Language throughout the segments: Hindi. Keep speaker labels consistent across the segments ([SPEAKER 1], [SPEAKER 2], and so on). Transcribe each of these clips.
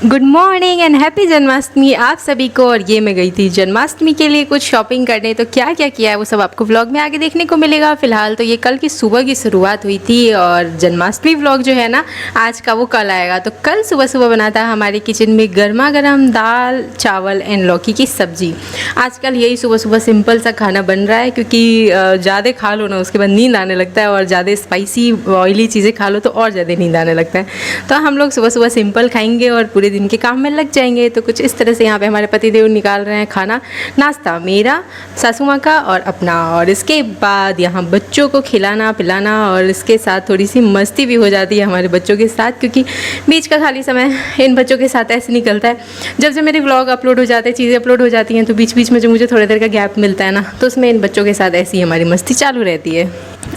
[SPEAKER 1] Good morning and happy Janmashtami आप सभी को। और ये मैं गई थी जन्माष्टमी के लिए कुछ शॉपिंग करने, तो क्या क्या किया है वो सब आपको व्लॉग में आगे देखने को मिलेगा। फिलहाल तो ये कल की सुबह की शुरुआत हुई थी और जन्माष्टमी व्लॉग जो है ना आज का वो कल आएगा। तो कल सुबह सुबह बना था हमारे किचन में गर्मा गर्म दाल चावल एंड लौकी की सब्जी। आजकल यही सुबह सुबह सिंपल सा खाना बन रहा है, क्योंकि ज़्यादा खा लो ना उसके बाद नींद आने लगता है, और ज़्यादा स्पाइसी ऑयली चीज़ें खा लो तो और ज़्यादा नींद आने लगता है। तो हम लोग सुबह सुबह सिंपल खाएंगे और पूरे दिन के काम में लग जाएंगे। तो कुछ इस तरह से यहाँ पे हमारे पतिदेव निकाल रहे हैं खाना, नाश्ता मेरा, सासू माँ का और अपना, और इसके बाद यहाँ बच्चों को खिलाना पिलाना, और इसके साथ थोड़ी सी मस्ती भी हो जाती है हमारे बच्चों के साथ, क्योंकि बीच का खाली समय इन बच्चों के साथ ऐसे निकलता है। जब जब मेरे व्लॉग अपलोड हो जाते हैं, चीज़ें अपलोड हो जाती हैं, तो बीच बीच में जो मुझे थोड़ी देर का गैप मिलता है ना, तो उसमें इन बच्चों के साथ ऐसी हमारी मस्ती चालू रहती है।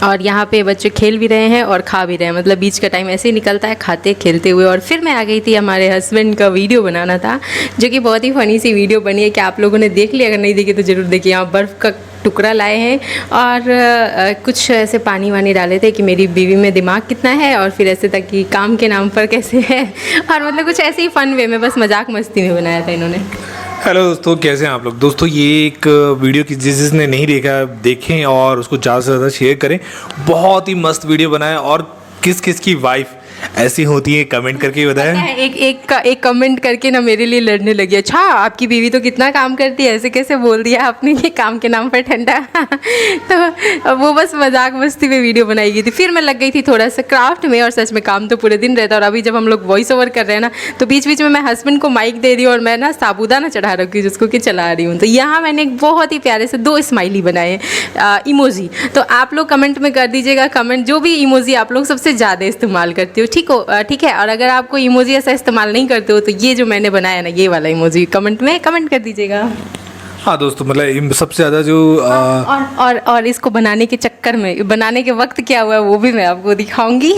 [SPEAKER 1] और यहाँ पे बच्चे खेल भी रहे हैं और खा भी रहे हैं, मतलब बीच का टाइम ऐसे ही निकलता है खाते खेलते हुए। और फिर मैं आ गई थी, हमारे हस्बैंड का वीडियो बनाना था, जो कि बहुत ही फ़नी सी वीडियो बनी है कि आप लोगों ने देख लिया, अगर नहीं देखी तो ज़रूर देखिए। यहाँ बर्फ़ का टुकड़ा लाए हैं और कुछ ऐसे पानी वानी डाले थे कि मेरी बीवी में दिमाग कितना है, और फिर ऐसे तक कि काम के नाम पर कैसे है, और मतलब कुछ ऐसे ही फ़न वे में, बस मजाक मस्ती में बनाया था इन्होंने।
[SPEAKER 2] हेलो दोस्तों, कैसे हैं आप लोग। दोस्तों ये एक वीडियो की जिसने नहीं देखा देखें और उसको ज़्यादा से ज़्यादा शेयर करें। बहुत ही मस्त वीडियो बनाए, और किस किस की वाइफ ऐसी होती है कमेंट करके बताएं।
[SPEAKER 1] एक कमेंट करके ना मेरे लिए लड़ने लगी, अच्छा आपकी बीवी तो कितना काम करती है, ऐसे कैसे बोल दिया आपने कि काम के नाम पर ठंडा। तो वो बस मजाक मस्ती में वीडियो बनाई गई थी। फिर मैं लग गई थी थोड़ा सा क्राफ्ट में, और सच में काम तो पूरे दिन रहता है। और अभी जब हम लोग वॉइस ओवर कर रहे हैं ना, तो बीच बीच में मैं हस्बैंड को माइक दे रही हूँ और मैं ना साबूदाना चढ़ा रखी हूँ जिसको कि चला रही हूँ। तो यहाँ मैंने एक बहुत ही प्यारे से 2 स्माइली बनाए इमोजी। तो आप लोग कमेंट में कर दीजिएगा कमेंट, जो भी इमोजी आप लोग सबसे ज़्यादा इस्तेमाल करते हो, ठीक है। और अगर आपको इमोजी ऐसा इस्तेमाल नहीं करते हो, तो ये जो मैंने बनाया ना, ये वाला इमोजी कमेंट में कमेंट कर दीजिएगा।
[SPEAKER 2] हाँ दोस्तों, मतलब सबसे ज़्यादा जो
[SPEAKER 1] और इसको बनाने के चक्कर में, बनाने के वक्त क्या हुआ है वो भी मैं आपको दिखाऊंगी।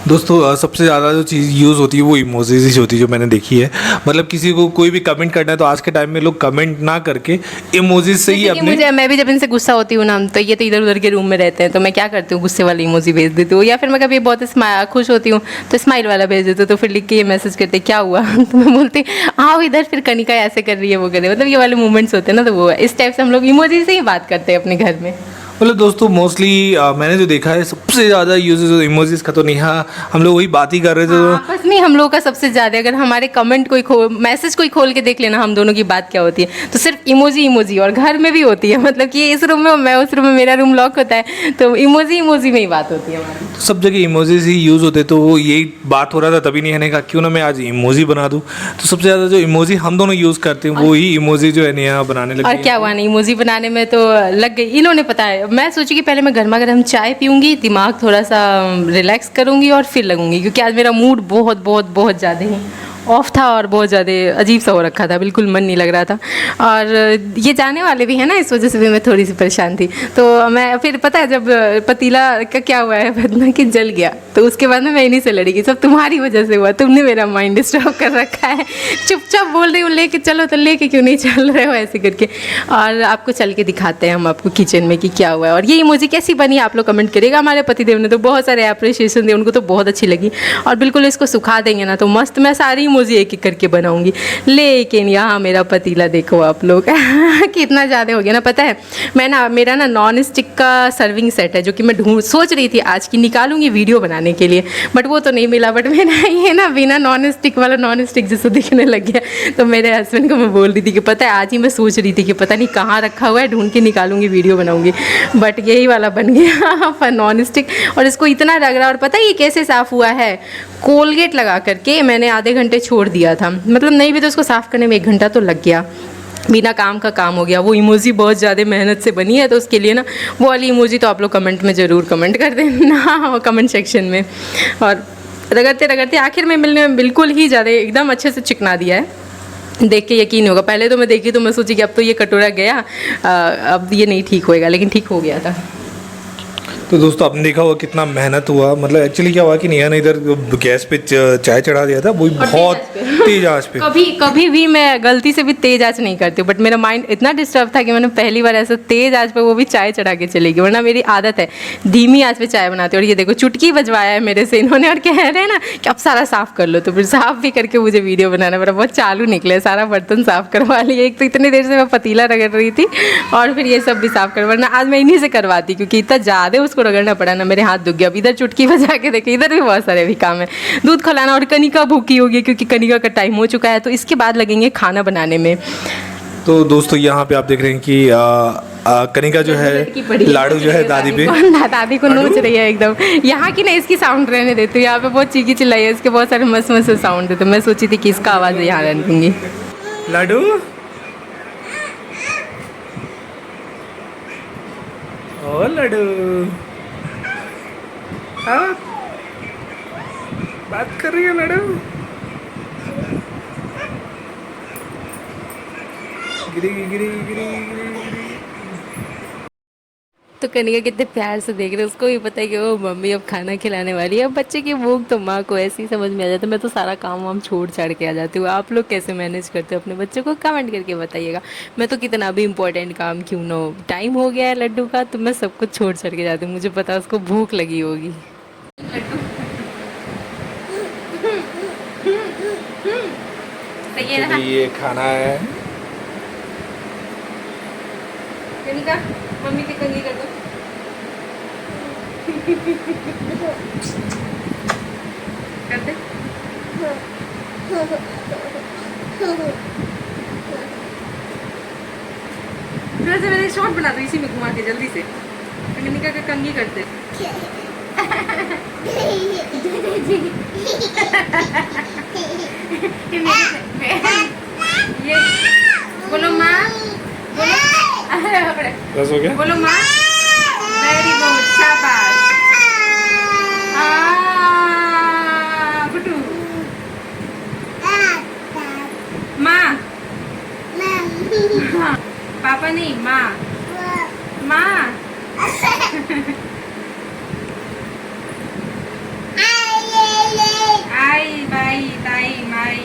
[SPEAKER 2] दोस्तों सबसे ज़्यादा जो चीज़ यूज़ होती है वो इमोजीज होती है, जो मैंने देखी है। मतलब किसी को कोई भी कमेंट करना है तो आज के टाइम में लोग कमेंट ना करके इमोजीज से ही अपने।
[SPEAKER 1] मैं भी जब इनसे गुस्सा होती हूँ ना, तो ये तो इधर उधर के रूम में रहते हैं, तो मैं क्या करती हूँ, गुस्से वाली इमोजी भेज देती हूँ। या फिर मैं कभी बहुत खुश होती हूँ तो स्माइल वाला भेज देती हूँ। तो फिर लिख के ये मैसेज करते क्या हुआ, तो मैं बोलती आओ इधर, फिर कनिका ऐसे कर रही है, वो कर रही है। मतलब ये वाले मूवमेंट्स होते हैं ना, तो वो इस टाइप से हम लोग इमोजी से ही बात करते हैं अपने घर में।
[SPEAKER 2] मतलब दोस्तों मोस्टली मैंने जो देखा है सबसे ज़्यादा यूजेस इमोजीज का, तो नेहा हम लोग वही बात ही कर रहे थे। तो
[SPEAKER 1] आपस में हम लोगों का सबसे ज़्यादा, अगर हमारे कमेंट मैसेज कोई खोल के देख लेना हम दोनों की बात क्या होती है, तो सिर्फ इमोजी। और घर में भी होती है, मतलब कि इस रूम में मैं उस रूम में, मेरा रूम लॉक होता है, तो इमोजी में ही बात होती है हमारी।
[SPEAKER 2] तो सब जगह इमोजीज ही यूज़ होते, तो वो यही बात हो रहा था, तभी नेहा ने कहा क्यों ना मैं आज इमोजी बना दूँ। तो सबसे ज़्यादा जो इमोजी हम दोनों यूज़ करते हैं वो ही इमोजी जो है नेहा बनाने लगी।
[SPEAKER 1] और क्या हुआ नहीं, इमोजी बनाने में तो लग गई। इन्होंने पता है, मैं सोची कि पहले मैं गर्मा गर्म चाय पीऊँगी, दिमाग थोड़ा सा रिलैक्स करूँगी और फिर लगूंगी, क्योंकि आज मेरा मूड बहुत बहुत बहुत ज़्यादा ही ऑफ था और बहुत ज़्यादा अजीब सा हो रखा था, बिल्कुल मन नहीं लग रहा था। और ये जाने वाले भी हैं ना, इस वजह से भी मैं थोड़ी सी परेशान थी। तो मैं फिर पता है जब पतीला का क्या हुआ है बदना कि जल गया, तो उसके बाद में मैं इन्हीं से लड़ी कि सब तुम्हारी वजह से हुआ, तुमने मेरा माइंड डिस्टर्ब कर रखा है। चुपचाप बोल रही हूँ लेके चलो, तो लेके क्यों नहीं चल रहे हो ऐसे करके। और आपको चल के दिखाते हैं हम आपको किचन में कि क्या हुआ है। और ये इमोजी कैसी बनी आप लोग कमेंट करिएगा। हमारे पतिदेव ने तो बहुत सारे अप्रिशिएशन दिए, उनको तो बहुत अच्छी लगी। और बिल्कुल इसको सुखा देंगे ना तो मस्त, मैं सारी इमोजी एक एक करके बनाऊंगी। लेकिन यहाँ मेरा पतीला देखो आप लोग कितना ज़्यादा हो गया ना। पता है मैं ना, मेरा ना नॉन स्टिक का सर्विंग सेट है, जो कि मैं सोच रही थी आज की निकालूंगी वीडियो बनाने के लिए, बट वो तो नहीं मिला। बट मेरा ये ना बिना नॉन स्टिक वाला नॉन स्टिक जैसा दिखने लग गया। तो मेरे हस्बैंड को मैं बोल रही थी कि पता है आज ही मैं सोच रही थी कि पता नहीं कहाँ रखा हुआ है, ढूंढ के निकालूंगी वीडियो बनाऊंगी, बट यही वाला बन गया नॉन स्टिक। और इसको इतना रगड़ा, और पता है ये कैसे साफ़ हुआ है, कोलगेट लगा करके मैंने आधे घंटे छोड़ दिया था। मतलब नहीं भी तो उसको साफ़ करने में 1 घंटा तो लग गया, बिना काम का काम हो गया। वो इमोजी बहुत ज़्यादा मेहनत से बनी है, तो उसके लिए ना वो वाली इमोजी तो आप लोग कमेंट में ज़रूर कमेंट कर देना कमेंट सेक्शन में। और रगड़ते रगड़ते आखिर में मिलने में बिल्कुल ही ज़्यादा एकदम अच्छे से चिकना दिया है। देख के यकीन होगा, पहले तो मैं देखी तो मैं सोची कि अब तो ये कटोरा गया, अब ये नहीं ठीक होएगा, लेकिन ठीक हो गया था।
[SPEAKER 2] तो दोस्तों आपने देखा हुआ कितना मेहनत हुआ, मतलब एक्चुअली क्या हुआ कि नेहा ने इधर गैस पे चाय चढ़ा दिया था, वो भी बहुत तेज आंच पे।
[SPEAKER 1] कभी भी मैं गलती से भी तेज आंच नहीं करती हूँ, बट मेरा माइंड इतना डिस्टर्ब था कि मैंने पहली बार ऐसा तेज आंच पे वो भी चाय चढ़ा के चली गई, वरना मेरी आदत है धीमी आंच पे चाय बनाती हूँ। और ये देखो चुटकी बजवाया है मेरे से इन्होंने, और कह रहे हैं ना कि अब सारा साफ कर लो, तो फिर साफ भी करके मुझे वीडियो बनाना पड़ा। बहुत चालू निकले, सारा बर्तन साफ करवा लिए। एक तो इतनी देर से मैं पतीला रगड़ रही थी और फिर ये सब भी साफ करवा, वरना आज मैं इन्हीं से करवाती क्योंकि इतना ज़्यादा उसको रगड़ना पड़ा ना, मेरे हाथ दुख गया। अब इधर चुटकी बजा के देखे, इधर भी बहुत सारे अभी काम है, दूध खिलाना, और कनिका भूखी होगी क्योंकि कनिका का टाइम हो चुका है, तो इसके बाद लगेंगे खाना बनाने में।
[SPEAKER 2] तो दोस्तों यहाँ पे आप देख रहे हैं कि कनिका जो है लाडू जो है दादी पे,
[SPEAKER 1] दादी को नोच रही है एकदम। यहाँ की ना इसकी साउंड रहने देती हूँ, यहाँ पे बहुत चीखी चिल्लाई है, इसके बहुत सारे मस्त मस्त साउंड देते। मैं सोची थी कि इसका आवाज़ यहाँ रहने दूंगी।
[SPEAKER 2] लाडू ओ लाडू, हाँ बात कर रही है लाडू। गिरी गिरी गिरी गिरी।
[SPEAKER 1] तो कनिका कितने प्यार से देख रहे हैं, उसको भी पता है कि वो मम्मी अब खाना खिलाने वाली है। अब बच्चे की भूख तो माँ को ऐसे ही समझ में आ जाता है। मैं तो सारा काम वाम छोड़ छाड़ के आ जाती हूँ। आप लोग कैसे मैनेज करते हो अपने बच्चों को, कमेंट करके बताइएगा। मैं तो कितना भी इम्पोर्टेंट काम क्यों ना हो, टाइम हो गया है लड्डू का तो मैं सब कुछ छोड़ छाड़ के जाती हूँ। मुझे पता है उसको भूख लगी होगी।
[SPEAKER 2] तो ये खाना है
[SPEAKER 1] कनिका, मम्मी की कंघी कर दो। कर दे। थोड़ा सा मैंने शॉर्ट बना दो इसी में घुमा के जल्दी से। कनिका का कंघी कर दे। ये बोलो माँ, बोलो
[SPEAKER 2] बस हो गया,
[SPEAKER 1] बोलो माँ। वेरी गुड, शाबाश। गुड्डू माँ, पापा नहीं माँ, माँ। आई बाई ताई माई,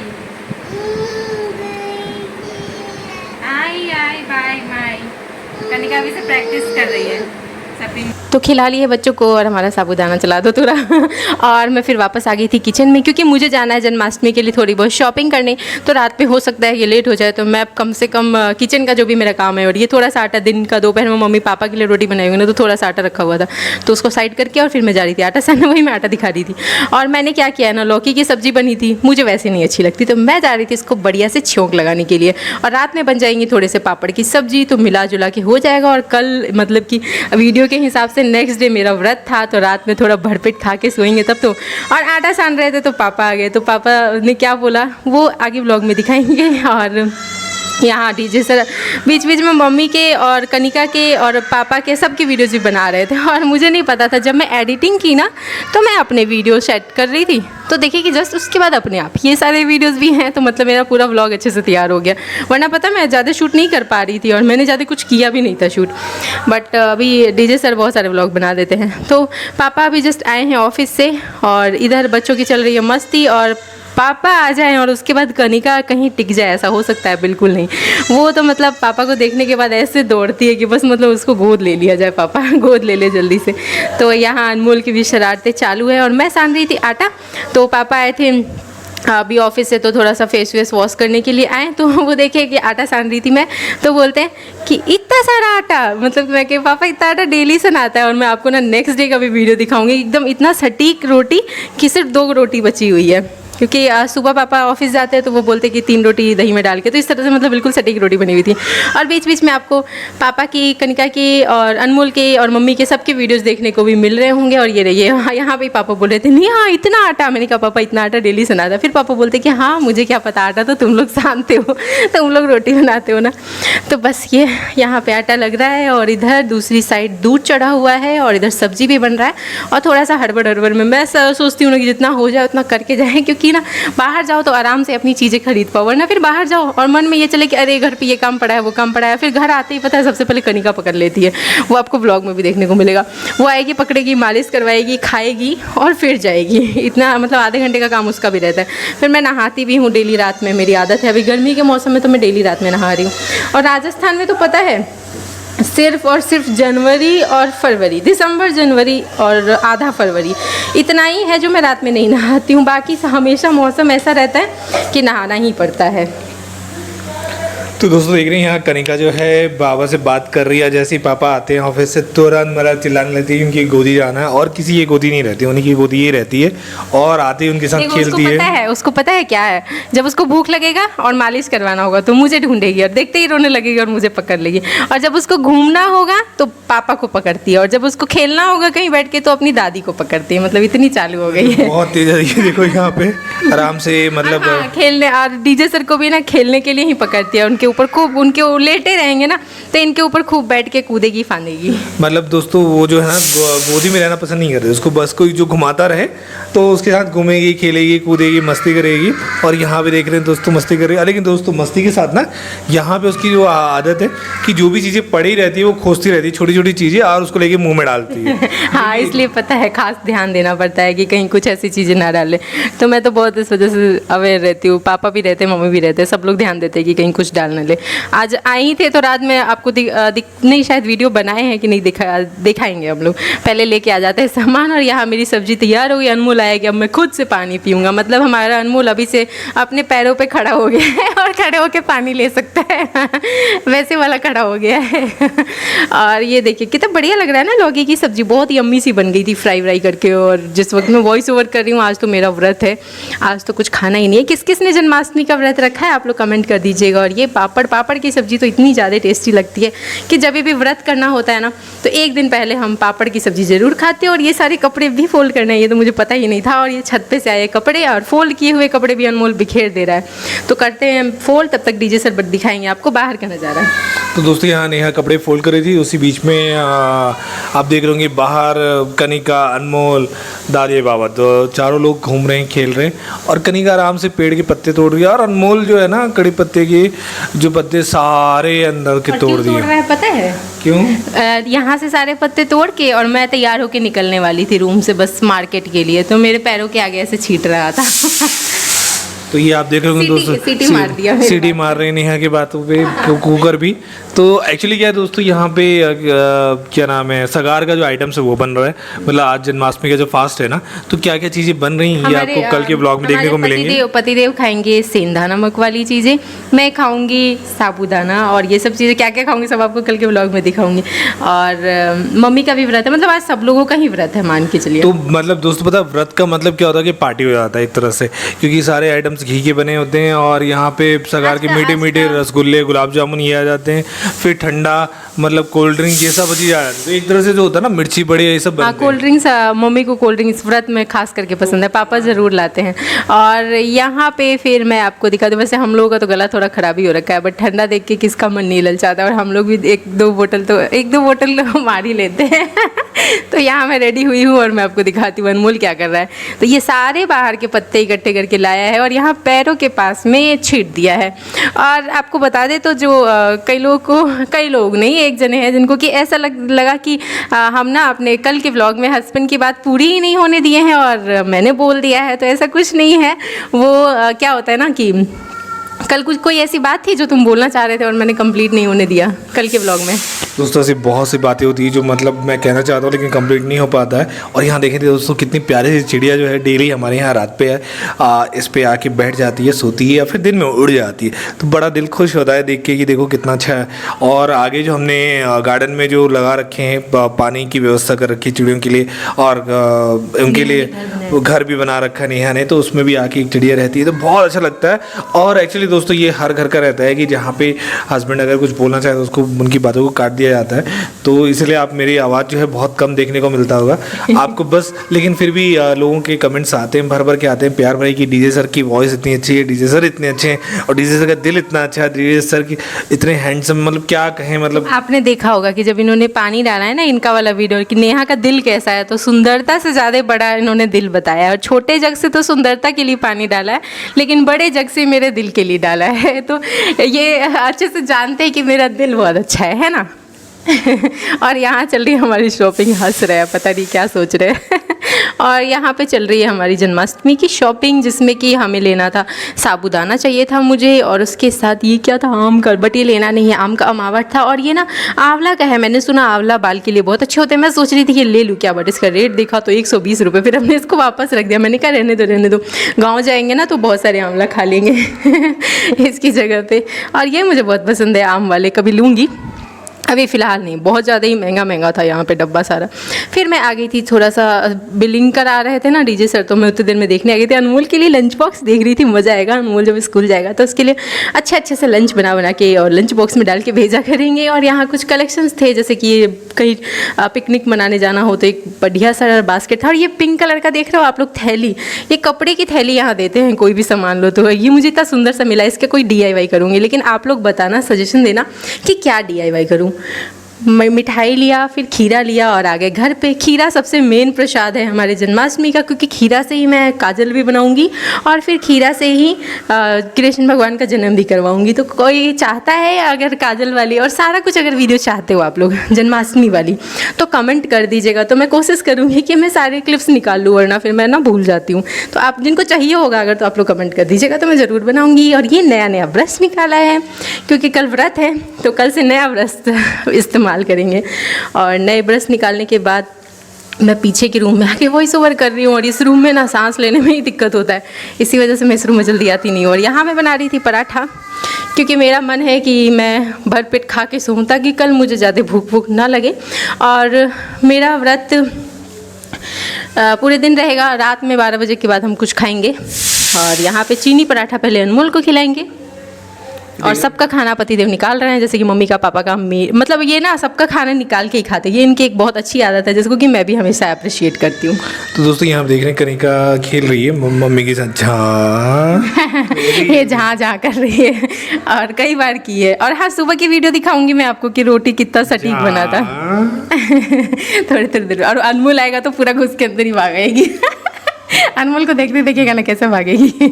[SPEAKER 1] आई आई बाई माई। कनिका अभी से प्रैक्टिस कर रही है सभी। तो खिला लिए बच्चों को और हमारा साबूदाना चला दो थोड़ा। और मैं फिर वापस आ गई थी किचन में क्योंकि मुझे जाना है जन्माष्टमी के लिए थोड़ी बहुत शॉपिंग करने। तो रात में हो सकता है कि लेट हो जाए, तो मैं कम से कम किचन का जो भी मेरा काम है, और ये थोड़ा सा आटा दिन का दोपहर में मम्मी पापा के लिए रोटी बनाई हुई ना, तो थोड़ा सा आटा रखा हुआ था, तो उसको साइड करके और फिर मैं जा रही थी आटा सानने। वही मैं आटा दिखा रही थी। और मैंने क्या किया ना, लौकी की सब्ज़ी बनी थी, मुझे वैसे नहीं अच्छी लगती, तो मैं जा रही थी इसको बढ़िया से छौंक लगाने के लिए। और रात में बन जाएंगी थोड़े से पापड़ की सब्ज़ी, तो मिला जुला के हो जाएगा। और कल मतलब कि वीडियो के हिसाब से नेक्स्ट डे मेरा व्रत था, तो रात में थोड़ा भरपेट खा के सोएंगे तब तो। और आटा सान रहे थे तो पापा आ गए, तो पापा ने क्या बोला वो आगे व्लॉग में दिखाएंगे। और यहाँ डीजे सर बीच बीच में मम्मी के और कनिका के और पापा के सबकी वीडियोज़ भी बना रहे थे। और मुझे नहीं पता था, जब मैं एडिटिंग की ना तो मैं अपने वीडियो सेट कर रही थी, तो देखिए कि जस्ट उसके बाद अपने आप ये सारे वीडियोज़ भी हैं, तो मतलब मेरा पूरा व्लॉग अच्छे से तैयार हो गया। वरना पता मैं ज़्यादा शूट नहीं कर पा रही थी और मैंने ज़्यादा कुछ किया भी नहीं था शूट। बट अभी डीजे सर बहुत सारे व्लॉग बना देते हैं। तो पापा अभी जस्ट आए हैं ऑफिस से और इधर बच्चों की चल रही है मस्ती। और पापा आ जाएं और उसके बाद कनिका कहीं टिक जाए, ऐसा हो सकता है? बिल्कुल नहीं। वो तो मतलब पापा को देखने के बाद ऐसे दौड़ती है कि बस मतलब उसको गोद ले लिया जाए, पापा गोद ले ले जल्दी से। तो यहाँ अनमोल की भी शरारतें चालू है और मैं सान रही थी आटा। तो पापा आए थे अभी ऑफिस से, तो थोड़ा सा फेस वेस वॉश करने के लिए आए, तो वो देखे कि आटा सान रही थी मैं, तो बोलते हैं कि इतना सारा आटा, मतलब मैं कि पापा इतना आटा डेली सनाता है। और मैं आपको ना नेक्स्ट डे का भी वीडियो दिखाऊंगी, एकदम इतना सटीक रोटी कि सिर्फ 2 रोटी बची हुई है, क्योंकि सुबह पापा ऑफिस जाते हैं तो वो बोलते कि 3 रोटी दही में डाल के, तो इस तरह से मतलब बिल्कुल सटीक रोटी बनी हुई थी। और बीच बीच में आपको पापा की, कनिका की और अनमोल के और मम्मी के सबके वीडियोस देखने को भी मिल रहे होंगे। और ये रहिए यहाँ पे पापा बोल रहे थे नहीं हाँ इतना आटा, मैंने कहा पापा इतना आटा डेली सना था। फिर पापा बोलते कि हाँ मुझे क्या पता, आटा तो तुम लोग सानते हो, तुम लोग रोटी बनाते हो ना। तो बस ये यहाँ पे आटा लग रहा है और इधर दूसरी साइड दूध चढ़ा हुआ है और इधर सब्जी भी बन रहा है। और थोड़ा सा हड़बड़ में मैं सोचती हूँ कि जितना हो जाए उतना करके जाए, क्योंकि कि ना बाहर जाओ तो आराम से अपनी चीज़ें खरीद पाओ, वरना फिर बाहर जाओ और मन में ये चले कि अरे घर पे ये काम पड़ा है, वो काम पड़ा है, फिर घर आते ही पता है सबसे पहले कनिका पकड़ लेती है। वो आपको ब्लॉग में भी देखने को मिलेगा। वो आएगी, पकड़ेगी, मालिश करवाएगी, खाएगी और फिर जाएगी। इतना मतलब आधे घंटे का काम उसका भी रहता है। फिर मैं नहाती भी हूँ डेली रात में, मेरी आदत है। अभी गर्मी के मौसम में तो मैं डेली रात में नहा रही हूँ। और राजस्थान में तो पता है सिर्फ और सिर्फ जनवरी और फरवरी, दिसंबर, जनवरी और आधा फरवरी, इतना ही है जो मैं रात में नहीं नहाती हूँ। बाकी हमेशा मौसम ऐसा रहता है कि नहाना ही पड़ता है।
[SPEAKER 2] तो दोस्तों देख रहे हैं यहाँ कनिका जो है बाबा से बात कर रही है। जैसे ही पापा आते हैं ऑफिस से तुरंत मतलब चिल्लाने लगती है क्योंकि गोदी जाना है, और किसी की गोदी नहीं रहती, उन्हीं की गोदी ही रहती है और आते ही उनके साथ खेलती है।
[SPEAKER 1] उसको पता है क्या है, जब उसको भूख लगेगा और मालिश करवाना होगा तो मुझे ढूंढेगी और देखते ही रोने लगेगी और मुझे पकड़ लेगी। और जब उसको घूमना होगा तो पापा को पकड़ती है, और जब उसको खेलना होगा कहीं बैठ के तो अपनी दादी को पकड़ती है। मतलब इतनी चालू हो गई है,
[SPEAKER 2] बहुत तेज है। देखो यहाँ पे आराम से मतलब
[SPEAKER 1] खेलने, और डीजे सर को भी ना खेलने के लिए ही पकड़ती है। उनके ऊपर खूब, उनके लेटे रहेंगे ना तो इनके ऊपर खूब बैठ के कूदेगी, फांदेगी।
[SPEAKER 2] मतलब दोस्तों वो जो है ना गोदी में रहना पसंद नहीं करते, उसको बस कोई जो घुमाता रहे तो उसके साथ घूमेगी, खेलेगी, कूदेगी, मस्ती करेगी। और यहाँ पे देख रहे हैं दोस्तों मस्ती कर रही है। लेकिन दोस्तों मस्ती के साथ ना यहाँ पे उसकी जो आदत है कि जो भी चीज़ें पड़ी रहती है वो खोजती रहती है, छोटी छोटी चीज़ें, और उसको लेके मुंह में डालती है।
[SPEAKER 1] हाँ, इसलिए पता है खास ध्यान देना पड़ता है कि कहीं कुछ ऐसी चीज़ें ना डाले। तो मैं तो बहुत इस वजह से अवेयर रहती हूँ। पापा भी रहते, मम्मी भी रहते, सब लोग ध्यान देते हैं कि कहीं कुछ डाल ना ले। आज आई थे तो रात में आपको नहीं शायद वीडियो बनाए हैं कि नहीं, दिखाएंगे हम लोग। पहले लेके आ जाते हैं सामान, और यहाँ मेरी सब्जी तैयार हो गई। अनमोल आएगी, अब मैं खुद से पानी पीऊँगा। मतलब हमारा अनमोल अभी से अपने पैरों पे खड़ा हो गया है और खड़े होके पानी ले सकता है वैसे वाला खड़ा हो गया है। और ये देखिए कितना बढ़िया लग रहा है ना, लौकी की सब्जी बहुत यम्मी सी बन गई थी फ्राई करके। और जिस वक्त मैं वॉइस ओवर कर रही हूँ, आज तो मेरा व्रत है, आज तो कुछ खाना ही नहीं है। किस किस ने जन्माष्टमी का व्रत रखा है आप लोग कमेंट कर दीजिएगा। और ये पापड़ की सब्जी तो इतनी ज़्यादा टेस्टी लगती है कि जब भी व्रत करना होता है ना तो एक दिन पहले हम पापड़ की सब्जी ज़रूर खाते हैं। और ये सारे कपड़े भी फोल्ड करना है, ये तो मुझे पता ही नहीं था। और ये छत पे से आए कपड़े, और फोल्ड किए हुए कपड़े भी अनमोल बिखेर दे रहा है। तो करते हैं फोल्ड, तब तक डीजे सर दिखाएंगे आपको बाहर का नज़ारा।
[SPEAKER 2] तो दोस्तों यहाँ नेहा कपड़े फोल्ड कर रही थी, उसी बीच में आप देख रहे होंगे बाहर कनिका, अनमोल, दादी, बाबा, तो चारों लोग घूम रहे हैं, खेल रहे हैं। और कनिका आराम से पेड़ के पत्ते तोड़ रही है, और अनमोल जो है ना कड़ी पत्ते के जो पत्ते सारे अंदर के तोड़ दिए।
[SPEAKER 1] पता है
[SPEAKER 2] क्यों?
[SPEAKER 1] यहाँ से सारे पत्ते तोड़ के, और मैं तैयार होके निकलने वाली थी रूम से बस मार्केट के लिए, तो मेरे पैरों के आगे ऐसे छींट रहा था।
[SPEAKER 2] तो ये आप देख रहे होंगे दोस्तों, सीटी मार रहे हैं नेहा की बातों पे, कुकर भी। तो एक्चुअली क्या है दोस्तों, यहाँ पे क्या नाम है, सगार का जो आइटम्स है वो बन रहा है। मतलब आज जन्माष्टमी का जो फास्ट है ना, तो क्या क्या चीज़ें बन रही हैं ये आपको कल के ब्लॉग में देखने को मिलेंगे।
[SPEAKER 1] पतिदेव खाएंगे सेंधा नमक वाली चीज़ें, मैं खाऊंगी साबूदाना, और ये सब चीज़ें क्या क्या खाऊंगी सब आपको कल के ब्लॉग में दिखाऊंगी। और मम्मी का भी व्रत है, मतलब आज सब लोगों का ही व्रत है मान के चलिए।
[SPEAKER 2] तो मतलब दोस्तों पता व्रत का मतलब क्या होता है कि पार्टी हो जाता है एक तरह से, क्योंकि सारे आइटम्स घी के बने होते हैं। और यहाँ पे सगार के मीठे मीठे रसगुल्ले, गुलाब जामुन ये आ जाते हैं, फिर ठंडा मतलब कोल्ड ड्रिंक ये सब चीज़ आ जाती है। तो एक तरह से जो होता है ना मिर्ची बड़े ये सब बनते हैं।
[SPEAKER 1] कोल्ड ड्रिंक्स मम्मी को कोल्ड ड्रिंक्स व्रत में खास करके पसंद है, पापा ज़रूर लाते हैं। और यहाँ पे फिर मैं आपको दिखा दूँ, वैसे हम लोगों का तो गला थोड़ा ख़राब ही हो रखा है, बट ठंडा देख के किसका मन नहीं ललचाता। और हम लोग भी एक दो बोतल मार ही लेते हैं। तो यहाँ मैं रेडी हुई हूँ और मैं आपको दिखाती हूँ अनमोल क्या कर रहा है। तो ये सारे बाहर के पत्ते इकट्ठे करके लाया है और यहाँ पैरों के पास में ये छींट दिया है। और आपको बता दें तो जो कई लोग नहीं, एक जने हैं जिनको कि ऐसा लगा कि हम ना अपने कल के व्लॉग में हस्बैंड की बात पूरी ही नहीं होने दिए हैं और मैंने बोल दिया है। तो ऐसा कुछ नहीं है, वो क्या होता है ना कि कल कुछ कोई ऐसी बात थी जो तुम बोलना चाह रहे थे और मैंने कंप्लीट नहीं होने दिया कल के व्लॉग में।
[SPEAKER 2] दोस्तों ऐसी बहुत सी बातें होती है जो मतलब मैं कहना चाहता हूँ लेकिन कंप्लीट नहीं हो पाता है। और यहाँ देखें दोस्तों कितनी प्यारी सी चिड़िया जो है डेली हमारे यहाँ रात पे है इस पे आके बैठ जाती है, सोती है या फिर दिन में उड़ जाती है। तो बड़ा दिल खुश होता है देख के कि देखो कितना अच्छा है। और आगे जो हमने गार्डन में जो लगा रखे हैं पानी की व्यवस्था कर रखी है चिड़ियों के लिए और उनके लिए घर भी बना रखा है नेहा ने, तो उसमें भी आके एक चिड़िया रहती है तो बहुत अच्छा लगता है। और एक्चुअली दोस्तों ये हर घर का रहता है कि जहाँ पे हस्बैंड अगर कुछ बोलना चाहे तो उसको उनकी बातों को काट दिया किया जाता है, तो इसलिए आप मेरी आवाज़ जो है बहुत कम देखने को मिलता होगा आपको बस। लेकिन फिर भी लोगों के कमेंट्स आते हैं, भर भर के आते हैं प्यार भरे कि डीजे सर की वॉइस इतनी अच्छी है, डीजे सर इतने अच्छे हैं, और डीजे सर का दिल इतना अच्छा है, डीजे सर की इतने हैंडसम, मतलब क्या कहें, मतलब
[SPEAKER 1] आपने देखा होगा कि जब इन्होंने पानी डाला है ना, इनका वाला वीडियो कि नेहा का दिल कैसा है, तो सुंदरता से ज़्यादा बड़ा इन्होंने दिल बताया, और छोटे जग से तो सुंदरता के लिए पानी डाला है, लेकिन बड़े जग से मेरे दिल के लिए डाला है। तो ये अच्छे से जानते हैं कि मेरा दिल बहुत अच्छा है ना। और यहाँ चल रही है हमारी शॉपिंग, हंस रहे हैं, पता नहीं क्या सोच रहे हैं। और यहाँ पे चल रही है हमारी जन्माष्टमी की शॉपिंग, जिसमें कि हमें लेना था साबूदाना चाहिए था मुझे, और उसके साथ ये क्या था, आम का, बट ये लेना नहीं है, आम का अमावट था। और ये ना आंवला का है, मैंने सुना आंवला बाल के लिए बहुत अच्छे होते हैं, मैं सोच रही थी कि ले लूँ क्या, बट इसका रेट देखा तो 120 रुपये, फिर हमने इसको वापस रख दिया। मैंने कहा रहने दो, गाँव जाएंगे ना तो बहुत सारे आंवला खा लेंगे इसकी जगह पे। और ये मुझे बहुत पसंद है आम वाले, कभी लूँगी, अभी फ़िलहाल नहीं, बहुत ज़्यादा ही महंगा था यहाँ पे डब्बा सारा। फिर मैं आ गई थी, थोड़ा सा बिलिंग करा रहे थे ना डीजे सर, तो मैं उतनी देर में देखने आ गई थी। अनमोल के लिए लंच बॉक्स देख रही थी, मज़ा आएगा, अनमोल जब स्कूल जाएगा तो उसके लिए अच्छे से लंच बना के और लंच बॉक्स में डाल के भेजा करेंगे। और यहाँ कुछ कलेक्शंस थे, जैसे कि कहीं पिकनिक मनाने जाना हो तो एक बढ़िया सा बास्केट था। और ये पिंक कलर का देख रहे हो आप लोग थैली, ये कपड़े की थैली यहाँ देते हैं, कोई भी सामान लो तो। ये मुझे इतना सुंदर सा मिला, इसका कोई DIY करूँगी, लेकिन आप लोग बताना, सजेशन देना कि क्या DIY करूँ। मैं मिठाई लिया, फिर खीरा लिया और आ गए घर पे। खीरा सबसे मेन प्रसाद है हमारे जन्माष्टमी का, क्योंकि खीरा से ही मैं काजल भी बनाऊंगी और फिर खीरा से ही कृष्ण भगवान का जन्म भी करवाऊंगी। तो कोई चाहता है अगर काजल वाली और सारा कुछ अगर वीडियो चाहते हो आप लोग जन्माष्टमी वाली, तो कमेंट कर दीजिएगा, तो मैं कोशिश करूँगी कि मैं सारे क्लिप्स निकाल लूँ, वरना फिर मैं ना भूल जाती हूँ। तो आप जिनको चाहिए होगा अगर, तो आप लोग कमेंट कर दीजिएगा, तो मैं ज़रूर बनाऊँगी। और ये नया ब्रश निकाला है, क्योंकि कल व्रत है, तो कल से नया ब्रश इस्तेमाल करेंगे। और नए ब्रश निकालने के बाद मैं पीछे के रूम में आके वॉइस ओवर कर रही हूँ, और इस रूम में ना सांस लेने में ही दिक्कत होता है, इसी वजह से मैं इस रूम में जल्दी आती नहीं हूँ। और यहाँ मैं बना रही थी पराठा, क्योंकि मेरा मन है कि मैं भरपेट खा के सोऊं, ताकि कल मुझे ज़्यादा भूख ना लगे। और मेरा व्रत पूरे दिन रहेगा, रात में 12 बजे के बाद हम कुछ खाएंगे। और यहाँ पे चीनी पराठा पहले अनमोल को खिलाएंगे, और सबका खाना पतिदेव निकाल रहे हैं, जैसे कि मम्मी का, पापा का, मतलब ये ना सबका खाना निकाल के ही खाते हैं। ये इनकी एक बहुत अच्छी आदत है, जिसको कि मैं भी हमेशा अप्रिशिएट करती हूँ।
[SPEAKER 2] तो दोस्तों यहाँ देख रहे हैं कनिका खेल रही है मम्मी के साथ झाँ
[SPEAKER 1] ये जहाँ कर रही है, और कई बार की है। और हाँ, सुबह की वीडियो दिखाऊंगी मैं आपको कि रोटी कितना सटीक बना था थोड़ी देर। और अनमोल आएगा तो पूरा घुस के अंदर ही भागेगी अनमोल को देखते देखेगा ना कैसे भागेगी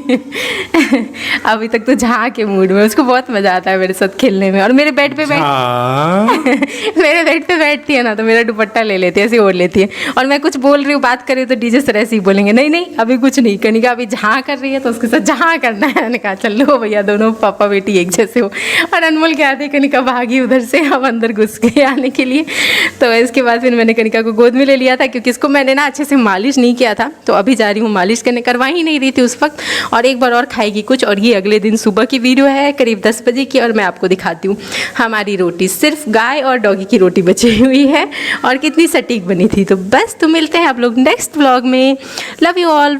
[SPEAKER 1] अभी तक तो जहाँ के मूड में, उसको बहुत मज़ा आता है मेरे साथ खेलने में। और मेरे बेड पे मेरे बेड पे बैठती है ना, तो मेरा दुपट्टा ले लेती है, ऐसे ओढ़ लेती है। और मैं कुछ बोल रही हूँ, बात कर रही हूँ, तो डीजे सर ऐसे ही बोलेंगे, नहीं अभी कुछ नहीं। कनिका अभी जहाँ कर रही है तो उसके साथ जहाँ करना है। मैंने कहा चल लो भैया, दोनों पापा बेटी एक जैसे हो। और अनमोल क्या आते, कनिका भागी उधर से, अब अंदर घुस गए आने के लिए। तो इसके बाद फिर मैंने कनिका को गोद में ले लिया था, क्योंकि इसको मैंने ना अच्छे से मालिश नहीं किया था, तो अभी जा रही हूँ मालिश करने, करवा ही नहीं रही थी उस वक्त। और एक बार और खाएगी कुछ। और ये अगले दिन सुबह की वीडियो है, करीब 10 बजे की, और मैं आपको दिखाती हूँ हमारी रोटी। सिर्फ गाय और डॉगी की रोटी बची हुई है, और कितनी सटीक बनी थी। तो बस, तो मिलते हैं आप लोग नेक्स्ट व्लॉग में। Love you all.